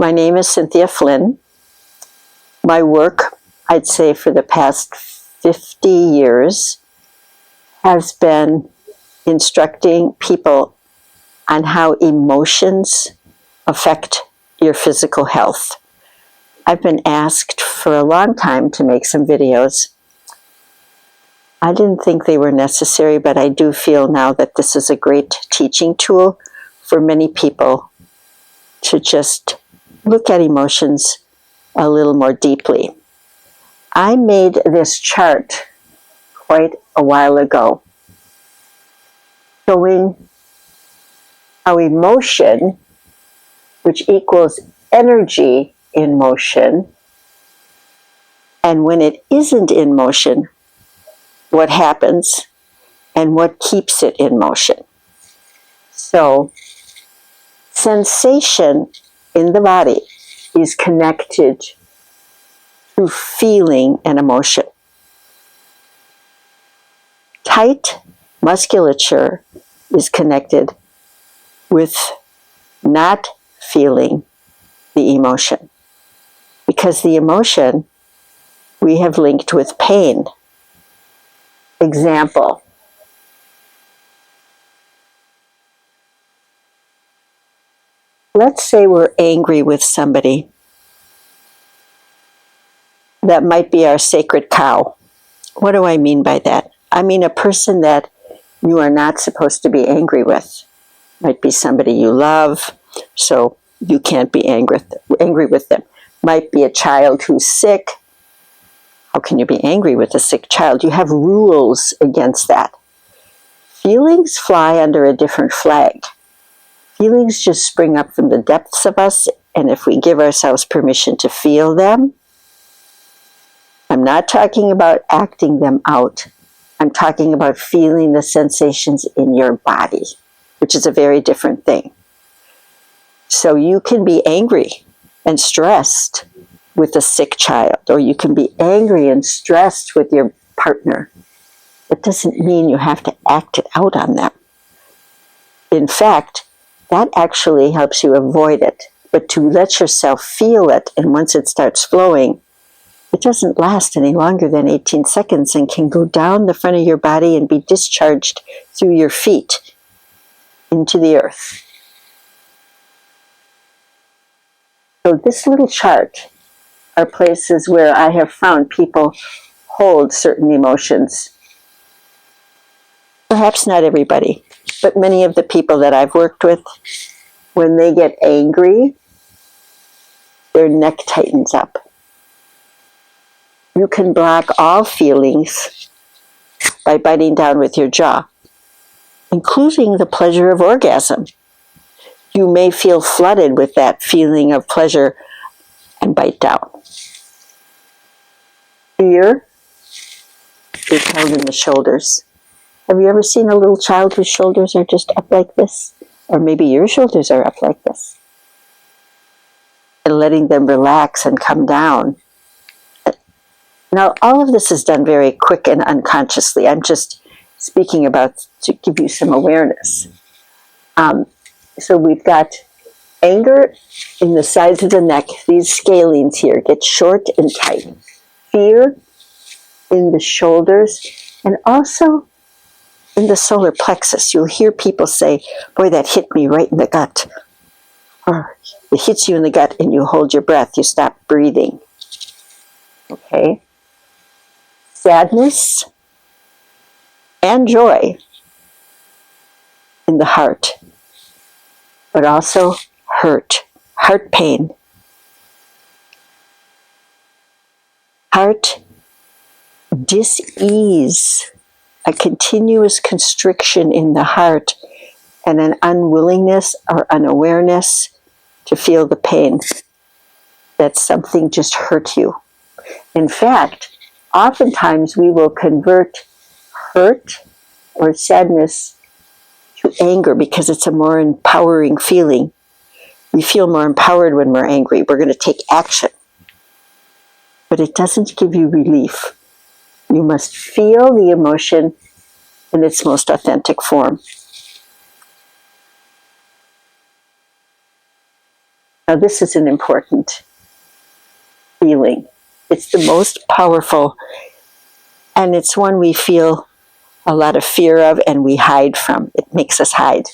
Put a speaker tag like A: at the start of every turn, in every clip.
A: My name is Cynthia Flynn. My work, I'd say for the past 50 years, has been instructing people on how emotions affect your physical health. I've been asked for a long time to make some videos. I didn't think they were necessary, but I do feel now that this is a great teaching tool for many people to just look at emotions a little more deeply. I made this chart quite a while ago, showing how emotion, which equals energy in motion, and when it isn't in motion, what happens and what keeps it in motion. So, sensation in the body is connected to feeling and emotion. Tight musculature is connected with not feeling the emotion, because the emotion we have linked with pain. Example: let's say we're angry with somebody. That might be our sacred cow. What do I mean by that? I mean a person that you are not supposed to be angry with. Might be somebody you love, so you can't be angry with them. Might be a child who's sick. How can you be angry with a sick child? You have rules against that. Feelings fly under a different flag. Feelings just spring up from the depths of us, and if we give ourselves permission to feel them, I'm not talking about acting them out. I'm talking about feeling the sensations in your body, which is a very different thing. So you can be angry and stressed with a sick child, or you can be angry and stressed with your partner. It doesn't mean you have to act it out on them. In fact, that actually helps you avoid it. But to let yourself feel it, and once it starts flowing, it doesn't last any longer than 18 seconds and can go down the front of your body and be discharged through your feet into the earth. So this little chart are places where I have found people hold certain emotions. Perhaps not everybody, but many of the people that I've worked with, when they get angry, their neck tightens up. You can block all feelings by biting down with your jaw, including the pleasure of orgasm. You may feel flooded with that feeling of pleasure and bite down. Fear is held in the shoulders. Have you ever seen a little child whose shoulders are just up like this? Or maybe your shoulders are up like this. And letting them relax and come down. Now, all of this is done very quick and unconsciously. I'm just speaking about to give you some awareness. So we've got anger in the sides of the neck. These scalenes here get short and tight. Fear in the shoulders, and also in the solar plexus. You'll hear people say, boy, that hit me right in the gut. Or it hits you in the gut and you hold your breath. You stop breathing. Okay? Sadness and joy in the heart, but also hurt, heart pain, heart dis-ease, a continuous constriction in the heart, and an unwillingness or unawareness to feel the pain that something just hurt you. In fact, oftentimes we will convert hurt or sadness to anger because it's a more empowering feeling. We feel more empowered when we're angry. We're going to take action. But it doesn't give you relief. You must feel the emotion in its most authentic form. Now, this is an important feeling. It's the most powerful, and it's one we feel a lot of fear of and we hide from. It makes us hide.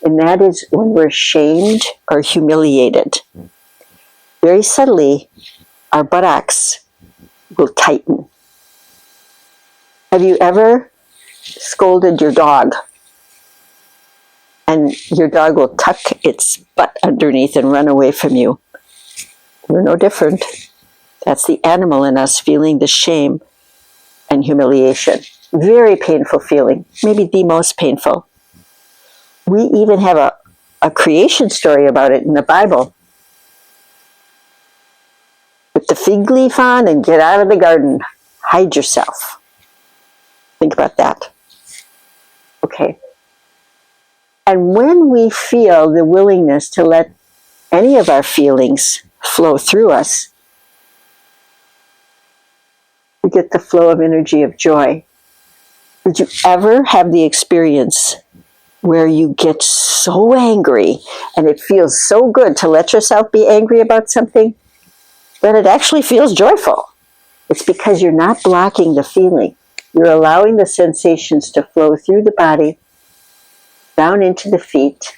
A: And that is when we're shamed or humiliated. Very subtly, our buttocks will tighten. Have you ever scolded your dog? And your dog will tuck its butt underneath and run away from you. We're no different. That's the animal in us feeling the shame and humiliation. Very painful feeling, maybe the most painful. We even have a creation story about it in the Bible. Put the fig leaf on and get out of the garden. Hide yourself. Think about that. Okay. And when we feel the willingness to let any of our feelings flow through us, we get the flow of energy of joy. Did you ever have the experience where you get so angry and it feels so good to let yourself be angry about something that it actually feels joyful? It's because you're not blocking the feeling. You're allowing the sensations to flow through the body, down into the feet,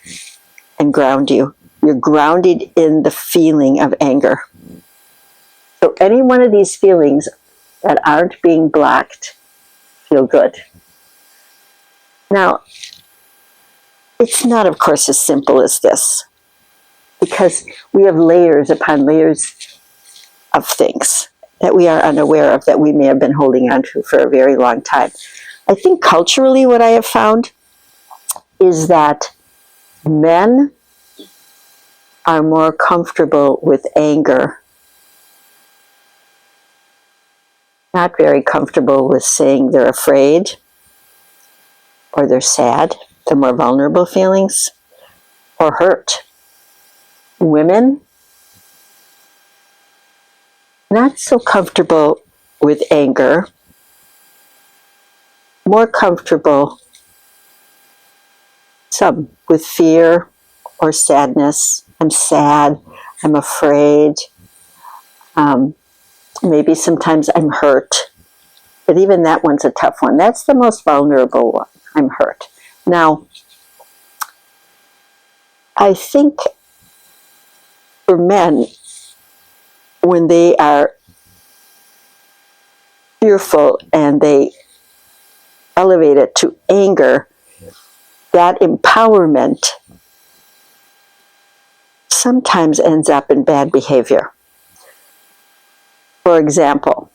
A: and ground you. You're grounded in the feeling of anger. So any one of these feelings that aren't being blocked feel good. Now, it's not, of course, as simple as this, because we have layers upon layers of things that we are unaware of, that we may have been holding on to for a very long time. I think culturally what I have found is that men are more comfortable with anger, not very comfortable with saying they're afraid or they're sad, the more vulnerable feelings, or hurt. Women, not so comfortable with anger, more comfortable, some, with fear or sadness. I'm sad, I'm afraid, maybe sometimes I'm hurt, but even that one's a tough one. That's the most vulnerable one. I'm hurt. Now, I think for men, when they are fearful and they elevate it to anger, that empowerment sometimes ends up in bad behavior. For example,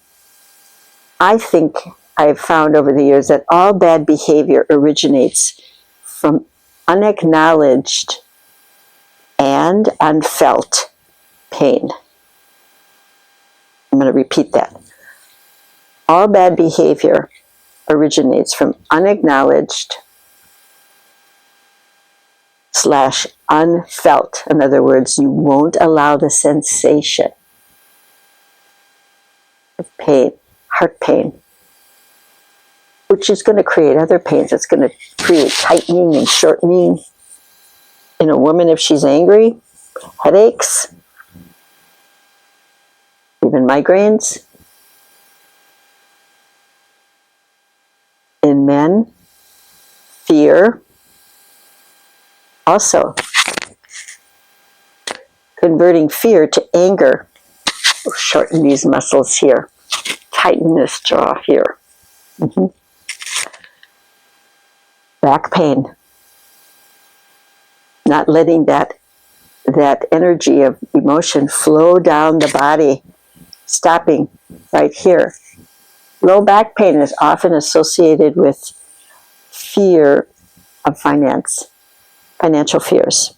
A: I think I've found over the years that all bad behavior originates from unacknowledged and unfelt pain. I'm going to repeat that. All bad behavior originates from unacknowledged / unfelt. In other words, you won't allow the sensation of pain, heart pain, which is going to create other pains. It's going to create tightening and shortening in a woman if she's angry, headaches, even migraines. In men, fear. Also, converting fear to anger. We'll shorten these muscles here. Tighten this jaw here. Back pain. Not letting that energy of emotion flow down the body. Stopping right here. Low back pain is often associated with fear of financial fears.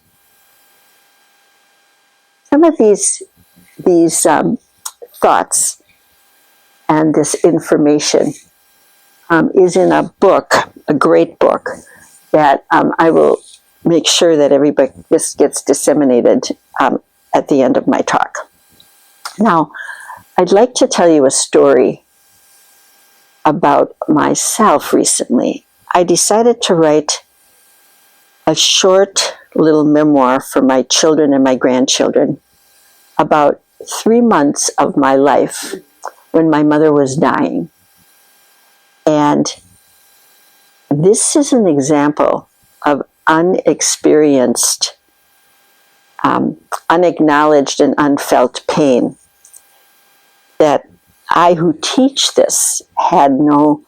A: Some of these thoughts and this information is in a book, a great book, that I will make sure that everybody, this gets disseminated at the end of my talk. Now, I'd like to tell you a story about myself recently. I decided to write a short little memoir for my children and my grandchildren about 3 months of my life when my mother was dying. And this is an example of unexperienced, unacknowledged and unfelt pain that I, who teach this, had no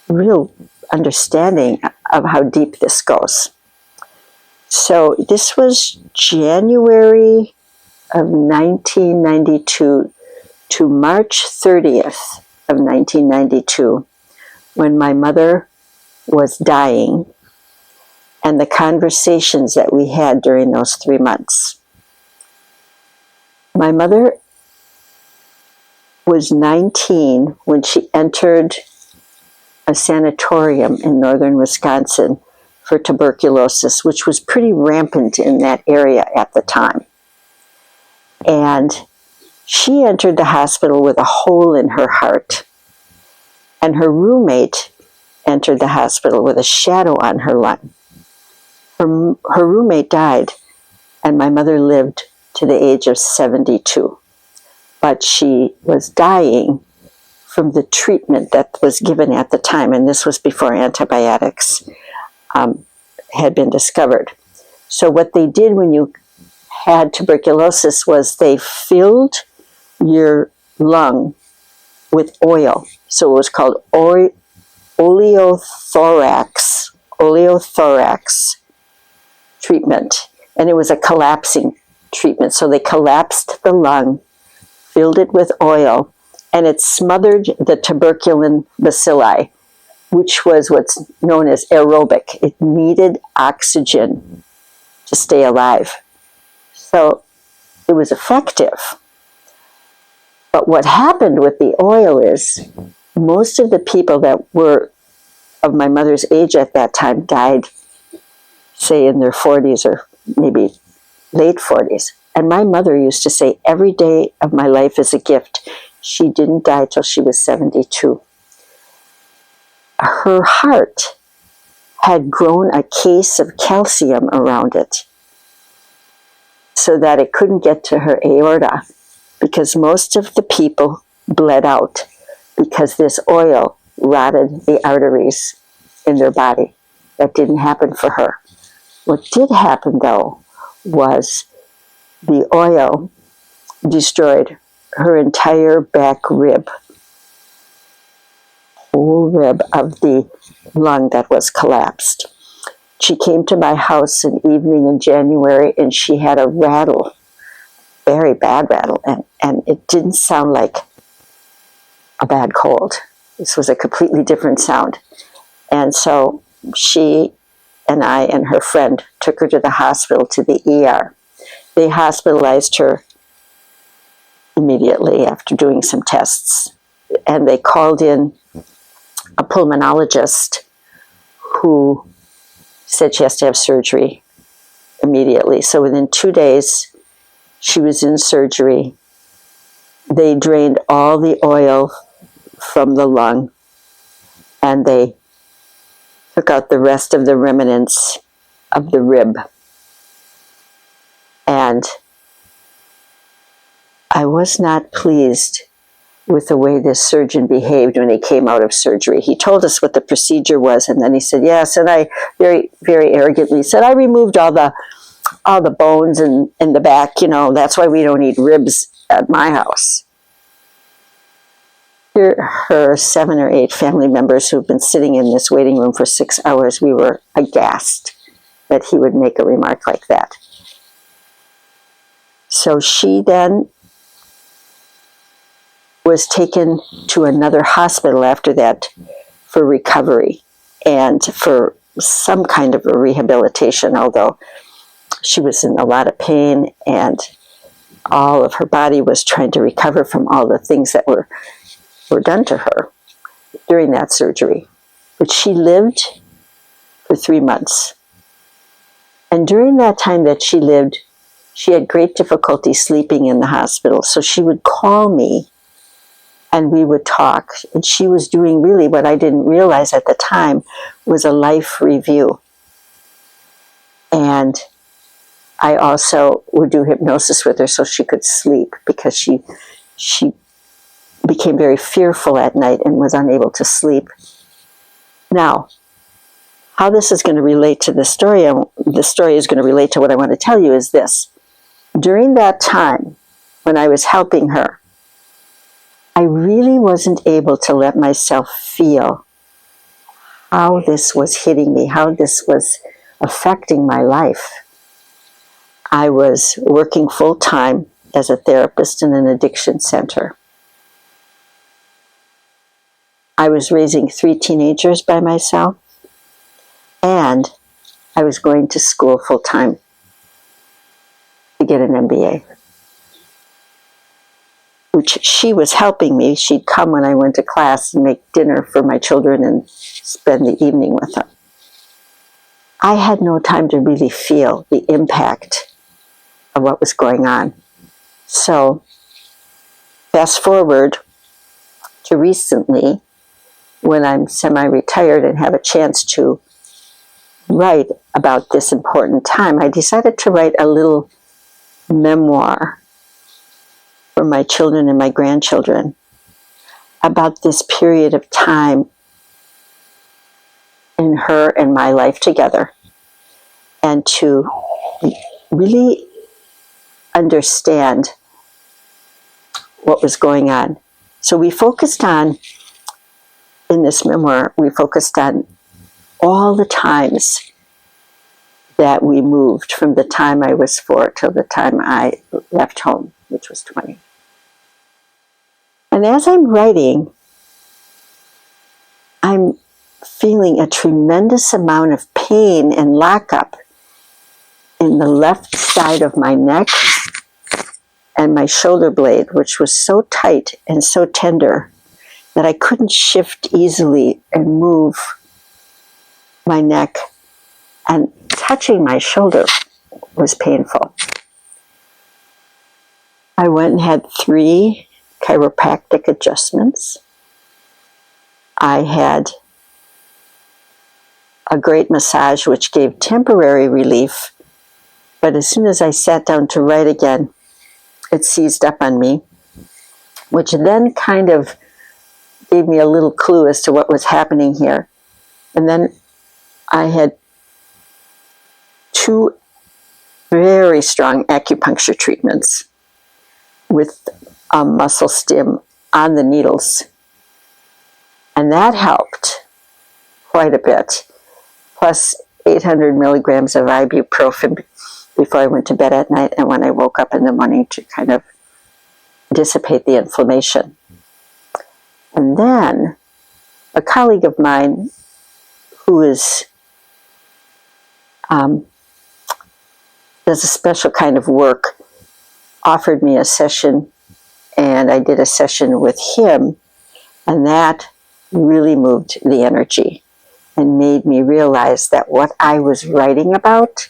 A: real understanding of how deep this goes. So this was January of 1992 to March 30th of 1992, when my mother was dying, and the conversations that we had during those 3 months. My mother was 19 when she entered a sanatorium in northern Wisconsin for tuberculosis, which was pretty rampant in that area at the time. And she entered the hospital with a hole in her heart. And her roommate entered the hospital with a shadow on her lung. Her roommate died, and my mother lived to the age of 72. But she was dying from the treatment that was given at the time, and this was before antibiotics had been discovered. So what they did when you had tuberculosis was they filled your lung with oil. So it was called oleothorax treatment. And it was a collapsing treatment. So they collapsed the lung, filled it with oil, and it smothered the tuberculin bacilli, which was what's known as aerobic. It needed oxygen to stay alive. So it was effective. But what happened with the oil is most of the people that were of my mother's age at that time died, say, in their 40s or maybe late 40s. And my mother used to say, every day of my life is a gift. She didn't die till she was 72. Her heart had grown a case of calcium around it so that it couldn't get to her aorta, because most of the people bled out because this oil rotted the arteries in their body. That didn't happen for her. What did happen, though, was the oil destroyed her entire back rib, whole rib of the lung that was collapsed. She came to my house an evening in January, and she had a rattle, very bad rattle, and it didn't sound like a bad cold. This was a completely different sound. And so she and I and her friend took her to the hospital, to the ER. They hospitalized her immediately after doing some tests. And they called in a pulmonologist who said she has to have surgery immediately. So within 2 days, she was in surgery. They drained all the oil from the lung, and they took out the rest of the remnants of the rib. And I was not pleased with the way this surgeon behaved when he came out of surgery. He told us what the procedure was, and then he said, yes, and I very, very arrogantly said, I removed all the bones in the back, that's why we don't eat ribs at my house. Here, her 7 or 8 family members who've been sitting in this waiting room for 6 hours, we were aghast that he would make a remark like that. So she then was taken to another hospital after that for recovery and for some kind of a rehabilitation, although she was in a lot of pain and all of her body was trying to recover from all the things that were done to her during that surgery. But she lived for 3 months. And during that time that she lived, she had great difficulty sleeping in the hospital. So she would call me and we would talk. And she was doing really what I didn't realize at the time was a life review. And I also would do hypnosis with her so she could sleep, because she became very fearful at night and was unable to sleep. Now, how this is going to relate to the story is going to relate to what I want to tell you is this. During that time, when I was helping her, I really wasn't able to let myself feel how this was hitting me, how this was affecting my life. I was working full-time as a therapist in an addiction center. I was raising 3 teenagers by myself, and I was going to school full-time to get an MBA, which she was helping me. She'd come when I went to class and make dinner for my children and spend the evening with them. I had no time to really feel the impact of what was going on. So, fast forward to recently, when I'm semi-retired and have a chance to write about this important time, I decided to write a little memoir for my children and my grandchildren about this period of time in her and my life together, and to really understand what was going on. So we focused on, in this memoir, we focused on all the times that we moved from the time I was 4 till the time I left home, which was 20. And as I'm writing, I'm feeling a tremendous amount of pain and lockup in the left side of my neck and my shoulder blade, which was so tight and so tender that I couldn't shift easily and move my neck, and touching my shoulder was painful. I went and had 3 chiropractic adjustments. I had a great massage which gave temporary relief, but as soon as I sat down to write again, it seized up on me, which then kind of gave me a little clue as to what was happening here. And then I had 2 very strong acupuncture treatments with a muscle stim on the needles. And that helped quite a bit. Plus 800 milligrams of ibuprofen before I went to bed at night and when I woke up in the morning to kind of dissipate the inflammation. And then a colleague of mine who is does a special kind of work offered me a session, and I did a session with him, and that really moved the energy and made me realize that what I was writing about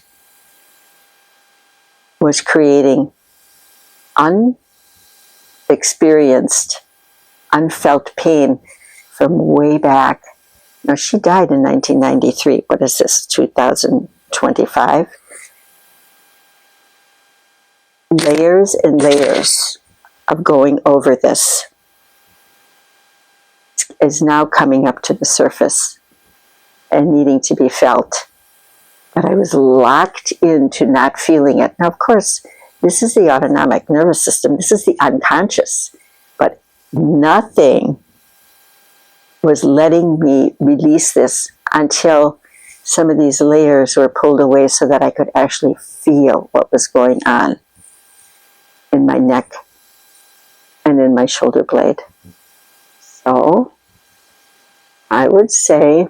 A: was creating unexperienced, unfelt pain from way back. Now, she died in 1993. What is this, 2025? Layers and layers of going over this is now coming up to the surface and needing to be felt. But I was locked into not feeling it. Now, of course, this is the autonomic nervous system. This is the unconscious. But nothing was letting me release this until some of these layers were pulled away so that I could actually feel what was going on in my neck and in my shoulder blade. So I would say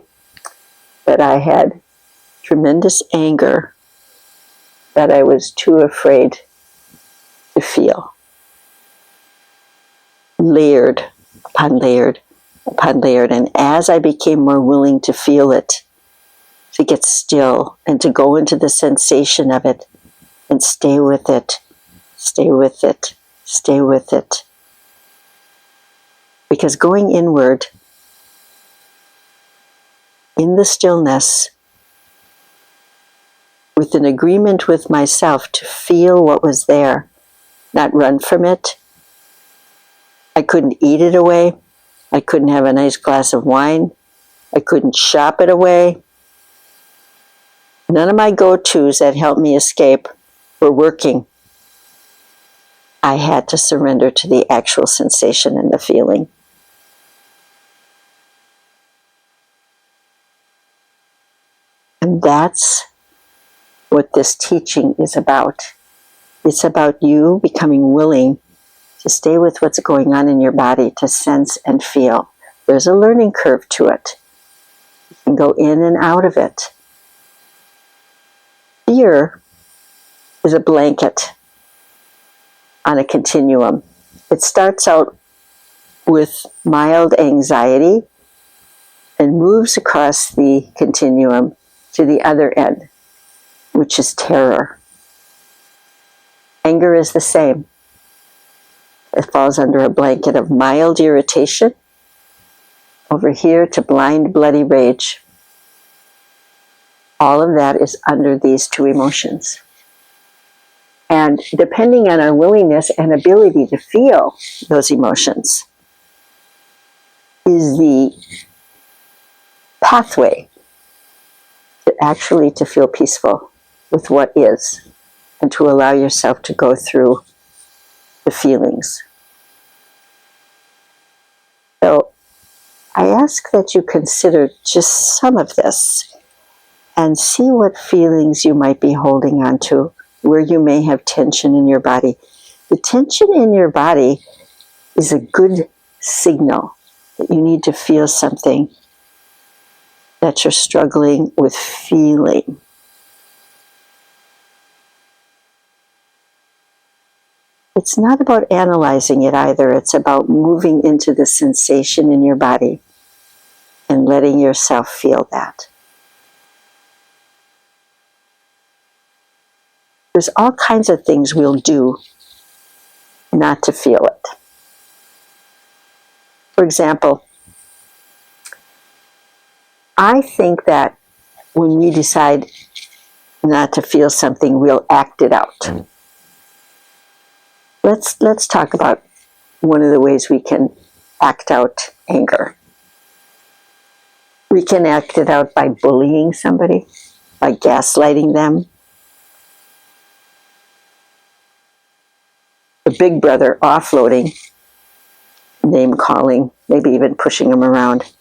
A: that I had tremendous anger that I was too afraid to feel. Layered upon layered upon layered. And as I became more willing to feel it, to get still and to go into the sensation of it and stay with it, stay with it, stay with it. Because going inward in the stillness with an agreement with myself to feel what was there, not run from it. I couldn't eat it away. I couldn't have a nice glass of wine. I couldn't shop it away. None of my go-tos that helped me escape were working. I had to surrender to the actual sensation and the feeling. And that's what this teaching is about. It's about you becoming willing to stay with what's going on in your body, to sense and feel. There's a learning curve to it. You can go in and out of it. Fear is a blanket on a continuum. It starts out with mild anxiety and moves across the continuum to the other end, which is terror. Anger is the same. It falls under a blanket of mild irritation over here to blind, bloody rage. All of that is under these two emotions. And depending on our willingness and ability to feel those emotions is the pathway to feel peaceful with what is and to allow yourself to go through the feelings. So I ask that you consider just some of this and see what feelings you might be holding on to, where you may have tension in your body. The tension in your body is a good signal that you need to feel something that you're struggling with feeling. It's not about analyzing it either. It's about moving into the sensation in your body and letting yourself feel that. There's all kinds of things we'll do not to feel it. For example, I think that when we decide not to feel something, we'll act it out. Let's talk about one of the ways we can act out anger. We can act it out by bullying somebody, by gaslighting them. The big brother offloading, name calling, maybe even pushing them around.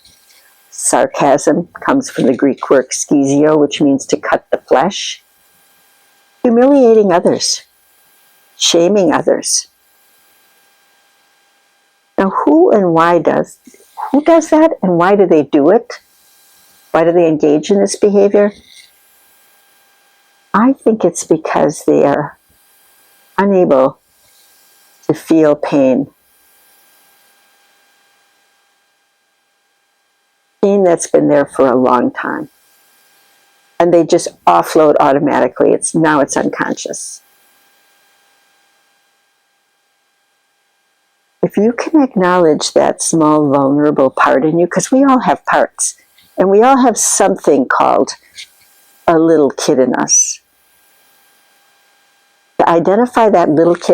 A: Sarcasm comes from the Greek word schizio, which means to cut the flesh. Humiliating others, shaming others. Now, who does that, and why do they do it? Why do they engage in this behavior? I think it's because they are unable to feel pain. Pain that's been there for a long time. And they just offload automatically. Now it's unconscious. If you can acknowledge that small vulnerable part in you, because we all have parts, and we all have something called a little kid in us. To identify that little kid